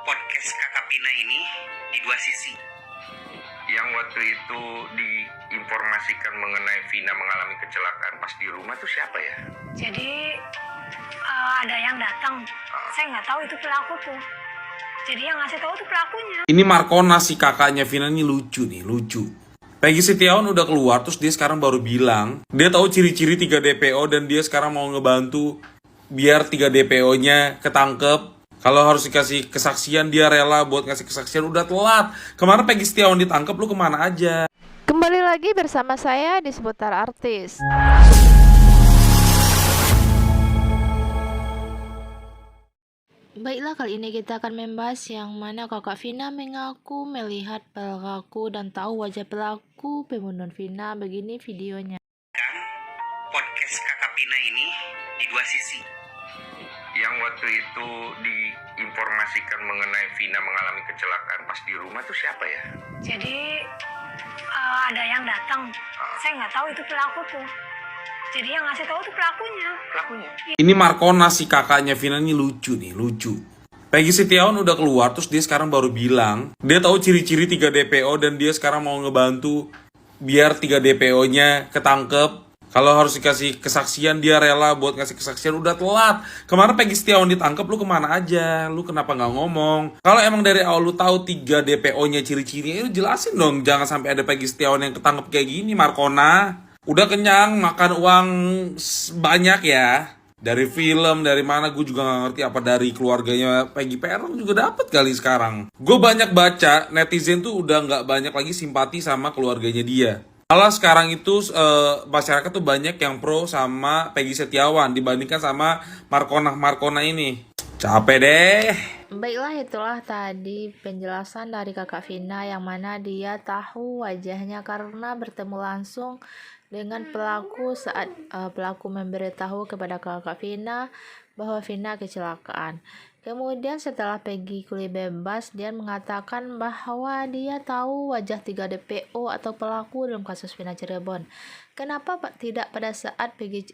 podcast Kakak Pina ini di dua sisi. Yang waktu itu diinformasikan mengenai Vina mengalami kecelakaan pas di rumah tuh siapa ya? Jadi ada yang datang, saya nggak tahu itu pelaku tuh. Jadi yang ngasih tahu tuh pelakunya. Ini Markona si kakaknya Vina ini lucu nih, lucu. Peggy Setiawan udah keluar, terus dia sekarang baru bilang dia tahu ciri-ciri 3 DPO dan dia sekarang mau ngebantu biar 3 DPO-nya ketangkep. Kalau harus dikasih kesaksian, dia rela buat ngasih kesaksian. Udah telat. Kemarin Peggy Setiawan ditangkap, lu kemana aja? Kembali lagi bersama saya di seputar artis. Baiklah, kali ini kita akan membahas yang mana kakak Vina mengaku melihat pelaku dan tahu wajah pelaku pembunuhan Vina. Begini videonya. Kan podcast Kakak Pina ini di dua sisi. Yang waktu itu diinformasikan mengenai Vina mengalami kecelakaan pas di rumah tuh siapa ya? Jadi ada yang datang, saya nggak tahu itu pelaku tuh. Jadi yang ngasih tahu tuh pelakunya. Ini Markona si kakaknya Vina ini lucu nih, lucu. Peggy Setiawan udah keluar, terus dia sekarang baru bilang dia tahu ciri-ciri 3 DPO dan dia sekarang mau ngebantu biar 3 DPO-nya ketangkep. Kalau harus dikasih kesaksian, dia rela buat ngasih kesaksian. Udah telat. Kemarin Peggy Setiawan ditangkap, lu kemana aja? Lu kenapa nggak ngomong? Kalau emang dari awal lu tahu 3 DPO-nya ciri-cirinya, lu jelasin dong. Jangan sampai ada Peggy Setiawan yang ketangkep kayak gini, Markona. Udah kenyang, makan uang banyak ya. Dari film, dari mana gue juga gak ngerti. Apa dari keluarganya Peggy Peron juga dapet kali sekarang. Gue banyak baca, netizen tuh udah gak banyak lagi simpati sama keluarganya dia. Malah sekarang itu masyarakat tuh banyak yang pro sama Peggy Setiawan dibandingkan sama Markona ini. Capek deh. Baiklah, itulah tadi penjelasan dari kakak Vina yang mana dia tahu wajahnya karena bertemu langsung dengan pelaku saat pelaku memberitahu kepada kakak Vina bahwa Vina kecelakaan. Kemudian setelah Peggy kuliah bebas, dia mengatakan bahwa dia tahu wajah 3 DPO atau pelaku dalam kasus Vina Cirebon. Kenapa tidak pada saat Peggy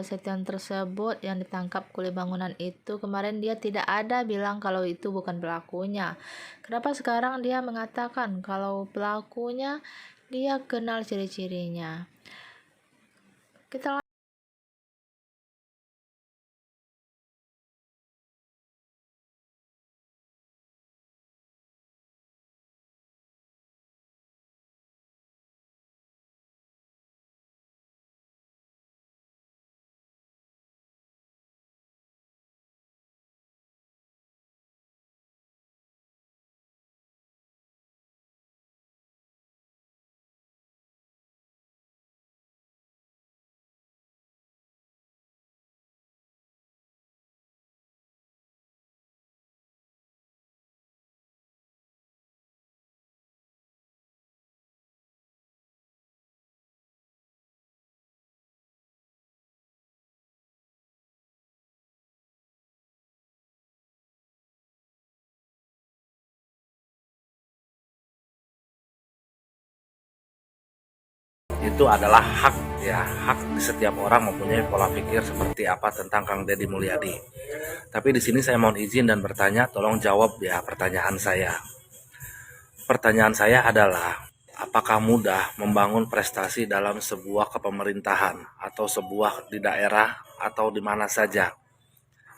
Setiawan tersebut yang ditangkap kuliah bangunan itu kemarin dia tidak ada bilang kalau itu bukan pelakunya? Kenapa sekarang dia mengatakan kalau pelakunya dia kenal ciri-cirinya? Kita itu adalah hak di setiap orang mempunyai pola pikir seperti apa tentang Kang Deddy Mulyadi. Tapi di sini saya mohon izin dan bertanya, tolong jawab ya pertanyaan saya. Pertanyaan saya adalah, apakah mudah membangun prestasi dalam sebuah kepemerintahan atau sebuah di daerah atau di mana saja?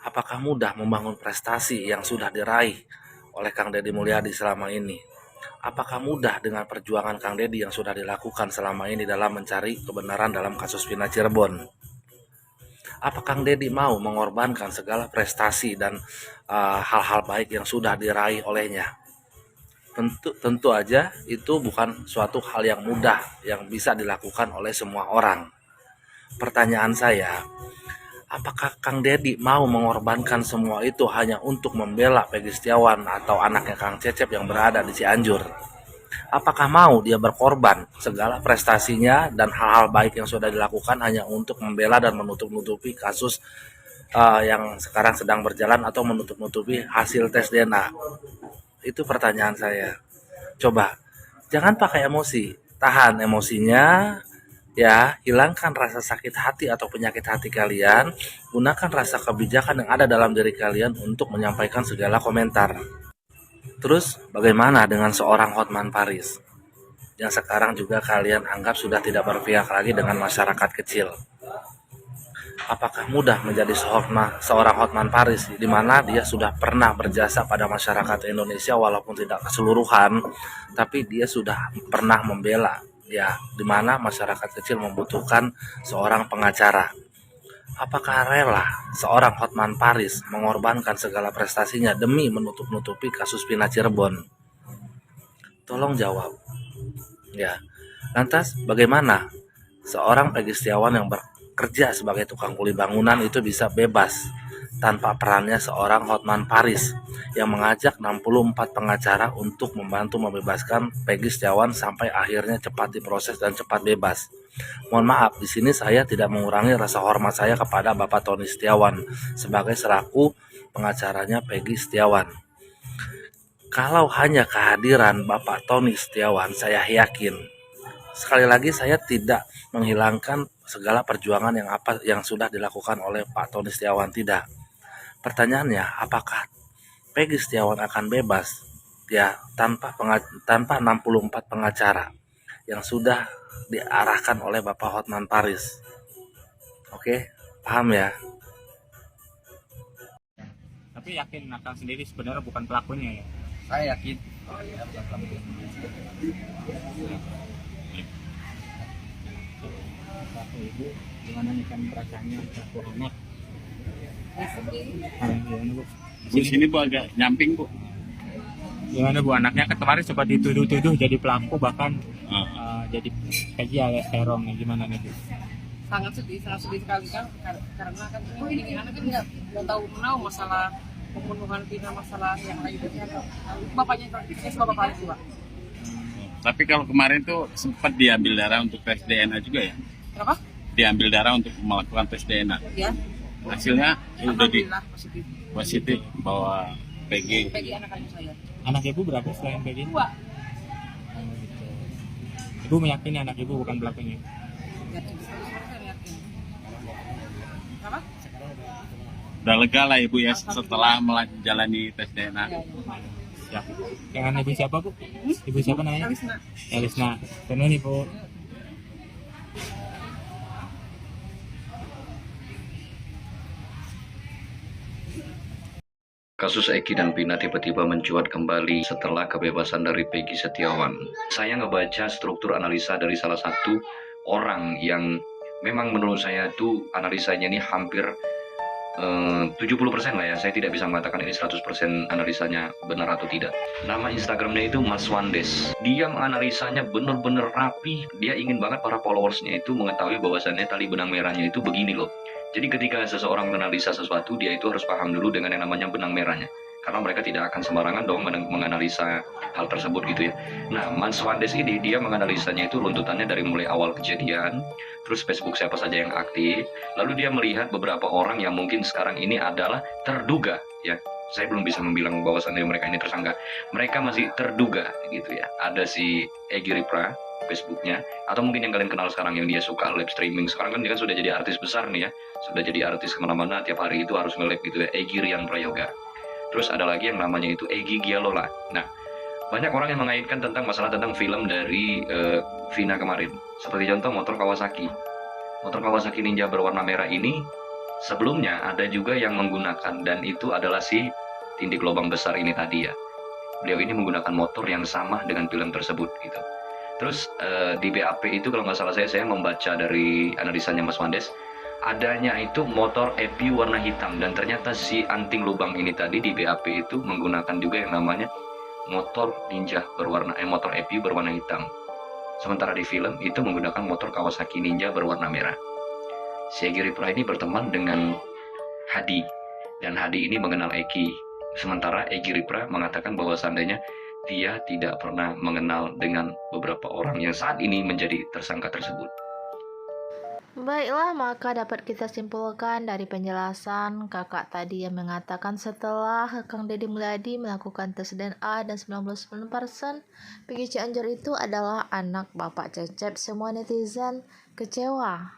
Apakah mudah membangun prestasi yang sudah diraih oleh Kang Deddy Mulyadi selama ini? Apakah mudah dengan perjuangan Kang Deddy yang sudah dilakukan selama ini dalam mencari kebenaran dalam kasus Vina Cirebon? Apa Kang Deddy mau mengorbankan segala prestasi dan hal-hal baik yang sudah diraih olehnya? Tentu aja itu bukan suatu hal yang mudah yang bisa dilakukan oleh semua orang. Pertanyaan saya, apakah Kang Deddy mau mengorbankan semua itu hanya untuk membela Peggy Setiawan atau anaknya Kang Cecep yang berada di Cianjur? Apakah mau dia berkorban segala prestasinya dan hal-hal baik yang sudah dilakukan hanya untuk membela dan menutup-nutupi kasus yang sekarang sedang berjalan atau menutup-nutupi hasil tes DNA? Itu pertanyaan saya. Coba, jangan pakai emosi, tahan emosinya. Ya, hilangkan rasa sakit hati atau penyakit hati kalian, gunakan rasa kebijakan yang ada dalam diri kalian untuk menyampaikan segala komentar. Terus bagaimana dengan seorang Hotman Paris yang sekarang juga kalian anggap sudah tidak berpihak lagi dengan masyarakat kecil? Apakah mudah menjadi seorang Hotman Paris di mana dia sudah pernah berjasa pada masyarakat Indonesia walaupun tidak keseluruhan, tapi dia sudah pernah membela ya, di mana masyarakat kecil membutuhkan seorang pengacara. Apakah rela seorang Hotman Paris mengorbankan segala prestasinya demi menutup-nutupi kasus Pina Cirebon? Tolong jawab. Ya. Lantas bagaimana seorang Peggy Setiawan yang bekerja sebagai tukang kuli bangunan itu bisa bebas tanpa perannya seorang Hotman Paris yang mengajak 64 pengacara untuk membantu membebaskan Peggy Setiawan sampai akhirnya cepat diproses dan cepat bebas? Mohon maaf, di sini saya tidak mengurangi rasa hormat saya kepada Bapak Tony Setiawan sebagai selaku pengacaranya Peggy Setiawan. Kalau hanya kehadiran Bapak Tony Setiawan, saya yakin, sekali lagi saya tidak menghilangkan segala perjuangan yang sudah dilakukan oleh Pak Tony Setiawan, tidak. Pertanyaannya, apakah Peggy Setiawan akan bebas ya tanpa 64 pengacara yang sudah diarahkan oleh Bapak Hotman Paris? Oke, paham ya? Tapi yakin Akang sendiri sebenarnya bukan pelakunya ya? Saya yakin. Satu ibu, gimana nih kan perasaannya satu anak? Gimana bu? Di sini Bu agak nyamping Bu. Gimana bu, anaknya kan kemarin sempat dituduh-tuduh jadi pelaku bahkan jadi PJ alias terong nih, gimana nih bu? Sangat sedih sekali kan karena kan ini anak kan nggak tahu masalah pembunuhan Vina, masalah yang lain. Bapaknya bapak paling tua. Tapi kalau kemarin tuh sempat diambil darah untuk tes DNA juga ya? Kenapa? Diambil darah untuk melakukan tes DNA. Ya. Hasilnya udah Alhamdulillah positif bahwa PG anak kandung saya. Anak ibu berapa selain PJ? 2. Oh, gitu. Ibu meyakini anak ibu bukan pelakunya? Yakin. Kenapa? udah lega lah Ibu ya setelah menjalani tes DNA. Ya. Dengan ibu siapa bu? Ibu siapa namanya? Elisna. Elisna. Penuh nih bu. Kasus Eki dan Pina tiba-tiba mencuat kembali setelah kebebasan dari Peggy Setiawan. Saya ngebaca struktur analisa dari salah satu orang yang memang menurut saya itu analisanya ini hampir 70% lah ya. Saya tidak bisa mengatakan ini 100% analisanya benar atau tidak. Nama Instagramnya itu Mas Wandes. Dia menganalisanya benar-benar rapi. Dia ingin banget para followersnya itu mengetahui bahwasannya tali benang merahnya itu begini loh. Jadi ketika seseorang menganalisa sesuatu, dia itu harus paham dulu dengan yang namanya benang merahnya. Karena mereka tidak akan sembarangan dong menganalisa hal tersebut gitu ya. Nah, Mas Wandes ini dia menganalisanya itu runtutannya dari mulai awal kejadian, terus Facebook siapa saja yang aktif, lalu dia melihat beberapa orang yang mungkin sekarang ini adalah terduga ya. Saya belum bisa membilang bahwasannya mereka ini tersangka. Mereka masih terduga gitu ya. Ada si Egy Ripra Facebooknya, atau mungkin yang kalian kenal sekarang yang dia suka live streaming. Sekarang kan dia kan sudah jadi artis besar nih ya, sudah jadi artis kemana-mana, tiap hari itu harus nge-live gitu ya, Egy Rian Prayoga. Terus ada lagi yang namanya itu Egy Gialola. Nah, banyak orang yang mengaitkan tentang masalah tentang film dari Vina kemarin. Seperti contoh motor Kawasaki. Motor Kawasaki Ninja berwarna merah ini sebelumnya ada juga yang menggunakan, dan itu adalah si Tindik Lobang Besar ini tadi ya. Beliau ini menggunakan motor yang sama dengan film tersebut gitu. Terus di BAP itu kalau nggak salah saya membaca dari analisanya Mas Wandes, adanya itu motor EPI warna hitam, dan ternyata si anting lubang ini tadi di BAP itu menggunakan juga yang namanya motor Ninja motor EPI berwarna hitam. Sementara di film itu menggunakan motor Kawasaki Ninja berwarna merah. Si Egy Ripra ini berteman dengan Hadi, dan Hadi ini mengenal Eki. Sementara Egy Ripra mengatakan bahwa seandainya dia tidak pernah mengenal dengan beberapa orang yang saat ini menjadi tersangka tersebut. Baiklah, maka dapat kita simpulkan dari penjelasan kakak tadi yang mengatakan setelah Kang Deddy Mulyadi melakukan tes DNA dan 99% Peggy Cianjur itu adalah anak Bapak Cecep, semua netizen kecewa.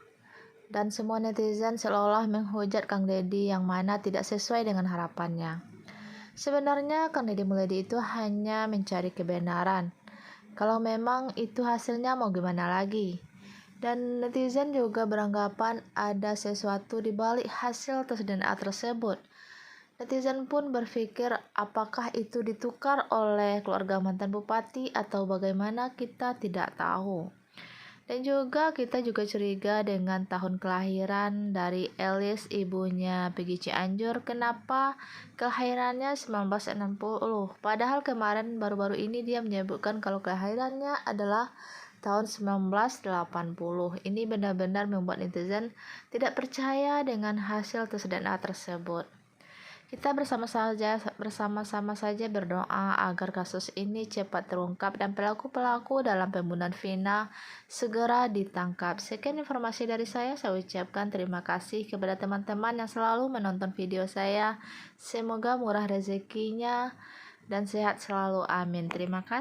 Dan semua netizen seolah menghujat Kang Deddy yang mana tidak sesuai dengan harapannya. Sebenarnya Kang Deddy Mulyadi itu hanya mencari kebenaran. Kalau memang itu hasilnya mau gimana lagi? Dan netizen juga beranggapan ada sesuatu di balik hasil tes DNA tersebut. Netizen pun berpikir apakah itu ditukar oleh keluarga mantan bupati atau bagaimana, kita tidak tahu. Dan juga kita juga curiga dengan tahun kelahiran dari Elis, ibunya Peggy Cianjur. Kenapa kelahirannya 1960? Padahal kemarin baru-baru ini dia menyebutkan kalau kelahirannya adalah tahun 1980. Ini benar-benar membuat netizen tidak percaya dengan hasil tes DNA tersebut. Kita bersama-sama saja berdoa agar kasus ini cepat terungkap dan pelaku-pelaku dalam pembunuhan Vina segera ditangkap. Sekian informasi dari saya ucapkan terima kasih kepada teman-teman yang selalu menonton video saya. Semoga murah rezekinya dan sehat selalu, amin. Terima kasih.